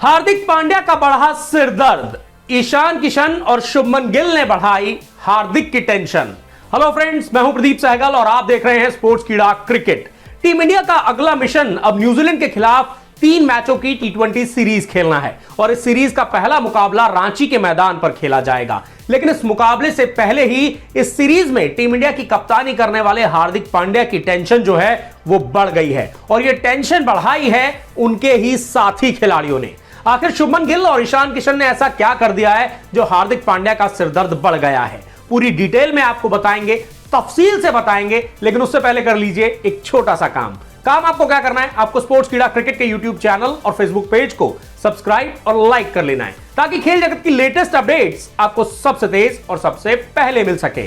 हार्दिक पांड्या का बढ़ा सिरदर्द, ईशान किशन और शुभमन गिल ने बढ़ाई हार्दिक की टेंशन। हेलो फ्रेंड्स, मैं हूं प्रदीप सहगल और आप देख रहे हैं स्पोर्ट्स कीड़ा क्रिकेट। टीम इंडिया का अगला मिशन अब न्यूजीलैंड के खिलाफ 3 मैचों की T20 सीरीज खेलना है और इस सीरीज का पहला मुकाबला रांची के मैदान पर खेला जाएगा। लेकिन इस मुकाबले से पहले ही इस सीरीज में टीम इंडिया की कप्तानी करने वाले हार्दिक पांड्या की टेंशन जो है वो बढ़ गई है और ये टेंशन बढ़ाई है उनके ही साथी खिलाड़ियों ने। आखिर शुभमन गिल और ईशान किशन ने ऐसा क्या कर दिया है जो हार्दिक पांड्या का सिरदर्द बढ़ गया है? पूरी डिटेल में आपको बताएंगे, तफसील से बताएंगे, लेकिन उससे पहले कर लीजिए एक छोटा सा काम। आपको क्या करना है? आपको स्पोर्ट्स कीड़ा क्रिकेट के यूट्यूब चैनल और फेसबुक पेज को सब्सक्राइब और लाइक कर लेना है ताकि खेल जगत की लेटेस्ट अपडेट्स आपको सबसे तेज और सबसे पहले मिल सके।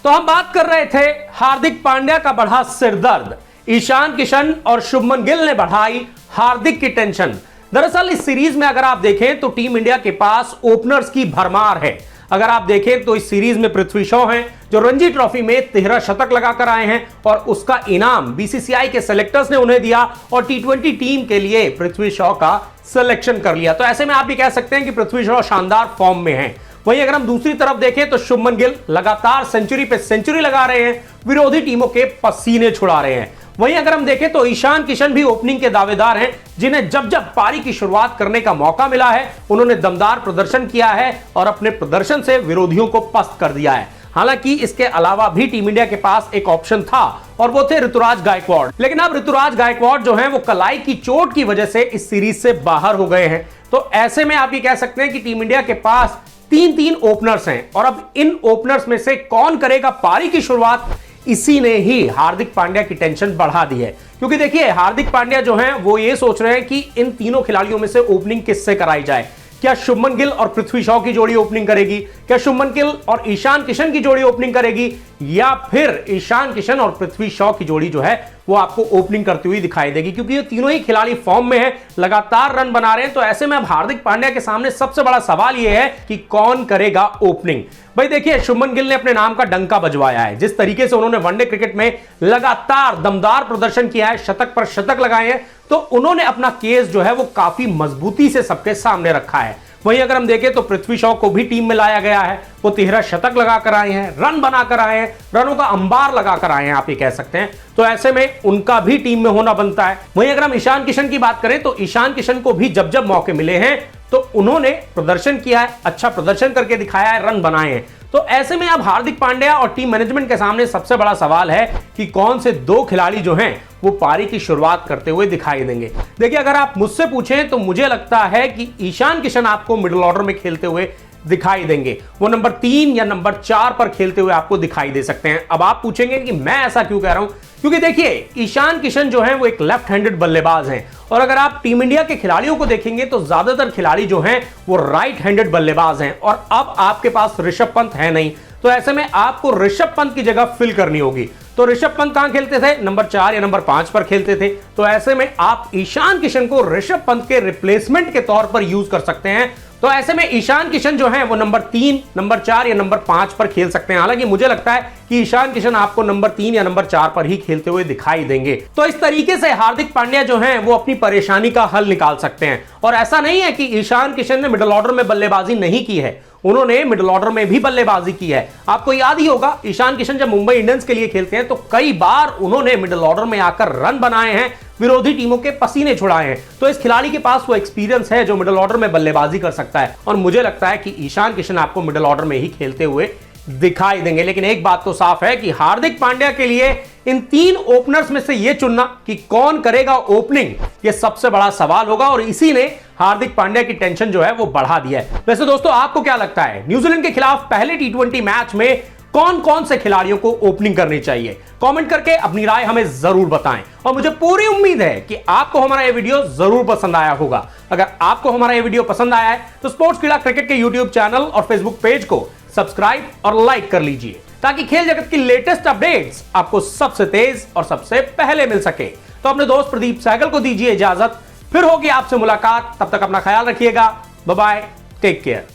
तो हम बात कर रहे थे हार्दिक पांड्या का बढ़ा सिरदर्द, ईशान किशन और शुभमन गिल ने बढ़ाई हार्दिक की टेंशन। दरअसल इस सीरीज में अगर आप देखें तो टीम इंडिया के पास ओपनर्स की भरमार है। अगर आप देखें तो इस सीरीज में पृथ्वी शॉ हैं जो रणजी ट्रॉफी में 13 शतक लगाकर आए हैं और उसका इनाम बीसीसीआई के सेलेक्टर्स ने उन्हें दिया और T20 टीम के लिए पृथ्वी शॉ का सिलेक्शन कर लिया। तो ऐसे में आप भी कह सकते हैं कि पृथ्वी शॉ शानदार फॉर्म में हैं। वहीं अगर हम दूसरी तरफ देखें तो शुभमन गिल लगातार सेंचुरी पे सेंचुरी लगा रहे हैं, विरोधी टीमों के पसीने छुड़ा रहे हैं। वहीं अगर हम देखें तो ईशान किशन भी ओपनिंग के दावेदार हैं, जिन्हें जब जब पारी की शुरुआत करने का मौका मिला है उन्होंने दमदार प्रदर्शन किया है और अपने प्रदर्शन से विरोधियों को पस्त कर दिया है। हालांकि इसके अलावा भी टीम इंडिया के पास एक ऑप्शन था और वो थे ऋतुराज गायकवाड़, लेकिन अब ऋतुराज गायकवाड़ जो हैं वो कलाई की चोट की वजह से इस सीरीज से बाहर हो गए हैं। तो ऐसे में आप ये कह सकते हैं कि टीम इंडिया के पास 3 ओपनर्स हैं और अब इन ओपनर्स में से कौन करेगा पारी की शुरुआत, इसी ने ही हार्दिक पांड्या की टेंशन बढ़ा दी है। क्योंकि देखिए हार्दिक पांड्या जो हैं वो ये सोच रहे हैं कि इन तीनों खिलाड़ियों में से ओपनिंग किससे कराई जाए। क्या शुभमन गिल और पृथ्वी शॉ की जोड़ी ओपनिंग करेगी? क्या शुभमन गिल और ईशान किशन की जोड़ी ओपनिंग करेगी? या फिर ईशान किशन और पृथ्वी शॉ की जोड़ी जो है वो आपको ओपनिंग करती हुई दिखाई देगी? क्योंकि ये तीनों ही खिलाड़ी फॉर्म में हैं, लगातार रन बना रहे हैं। तो ऐसे में अब हार्दिक पांड्या के सामने सबसे बड़ा सवाल यह है कि कौन करेगा ओपनिंग। भाई देखिए, शुभमन गिल ने अपने नाम का डंका बजवाया है। जिस तरीके से उन्होंने वनडे क्रिकेट में लगातार दमदार प्रदर्शन किया है, शतक पर शतक लगाए हैं, तो उन्होंने अपना केस जो है वो काफी मजबूती से सबके सामने रखा है। वहीं अगर हम देखें तो पृथ्वी शॉ को भी टीम में लाया गया है। वो 13 शतक लगाकर आए हैं, रन बनाकर आए हैं, रनों का अंबार लगाकर आए हैं, आप ये कह सकते हैं। तो ऐसे में उनका भी टीम में होना बनता है। वहीं अगर हम ईशान किशन की बात करें तो ईशान किशन को भी जब जब मौके मिले हैं तो उन्होंने प्रदर्शन किया है, अच्छा प्रदर्शन करके दिखाया है, रन बनाए हैं। तो ऐसे में अब हार्दिक पांड्या और टीम मैनेजमेंट के सामने सबसे बड़ा सवाल है कि कौन से 2 खिलाड़ी जो हैं वो पारी की शुरुआत करते हुए दिखाई देंगे। देखिए, अगर आप मुझसे पूछें तो मुझे लगता है कि ईशान किशन आपको मिडिल ऑर्डर में खेलते हुए दिखाई देंगे। वो नंबर 3 या नंबर 4 पर खेलते हुए आपको दिखाई दे सकते हैं। अब आप पूछेंगे कि मैं ऐसा क्यों कह रहा हूं? क्योंकि देखिए, ईशान किशन जो है वो एक लेफ्ट हैंडेड बल्लेबाज हैं और अगर आप टीम इंडिया के खिलाड़ियों को देखेंगे तो ज्यादातर खिलाड़ी जो हैं वो राइट हैंडेड बल्लेबाज हैं और अब आपके पास ऋषभ पंत है नहीं। तो ऐसे में आपको ऋषभ पंत की जगह फिल करनी होगी। तो ऋषभ पंत कहां खेलते थे? नंबर 4 या नंबर 5 पर खेलते थे। तो ऐसे में आप ईशान किशन को ऋषभ पंत के रिप्लेसमेंट के तौर पर यूज कर सकते हैं। तो ऐसे में ईशान किशन जो है वो नंबर 3, नंबर 4 या नंबर 5 पर खेल सकते हैं। हालांकि मुझे लगता है कि ईशान किशन आपको नंबर 3 या नंबर 4 पर ही खेलते हुए दिखाई देंगे। तो इस तरीके से हार्दिक पांड्या जो हैं वो अपनी परेशानी का हल निकाल सकते हैं। और ऐसा नहीं है कि ईशान किशन ने मिडिल ऑर्डर में बल्लेबाजी नहीं की है, उन्होंने मिडिल ऑर्डर में भी बल्लेबाजी की है। आपको याद ही होगा, ईशान किशन जब मुंबई इंडियंस के लिए खेलते हैं तो कई बार उन्होंने मिडिल ऑर्डर में आकर रन बनाए हैं, विरोधी टीमों के पसीने छुड़ाए हैं। तो इस खिलाड़ी के पास वो एक्सपीरियंस है जो मिडिल ऑर्डर में बल्लेबाजी कर सकता है और मुझे लगता है कि ईशान किशन आपको मिडिल ऑर्डर में ही खेलते हुए दिखाई देंगे। लेकिन एक बात तो साफ है कि हार्दिक पांड्या के लिए इन 3 ओपनर्स में से यह चुनना कि कौन करेगा ओपनिंग, यह सबसे बड़ा सवाल होगा और इसी ने हार्दिक पांड्या की टेंशन जो है वो बढ़ा दिया है। वैसे दोस्तों, आपको क्या लगता है न्यूजीलैंड के खिलाफ पहले T20 मैच में कौन कौन से खिलाड़ियों को ओपनिंग करनी चाहिए? कमेंट करके अपनी राय हमें जरूर बताएं और मुझे पूरी उम्मीद है कि आपको हमारा यह वीडियो जरूर पसंद आया होगा। अगर आपको हमारा यह वीडियो पसंद आया है तो स्पोर्ट्स कीड़ा क्रिकेट के यूट्यूब चैनल और फेसबुक पेज को सब्सक्राइब और लाइक कर लीजिए ताकि खेल जगत की लेटेस्ट अपडेट्स आपको सबसे तेज और सबसे पहले मिल सके। तो अपने दोस्त प्रदीप सहगल को दीजिए इजाजत, फिर होगी आपसे मुलाकात। तब तक अपना ख्याल रखिएगा। Bye bye, take care.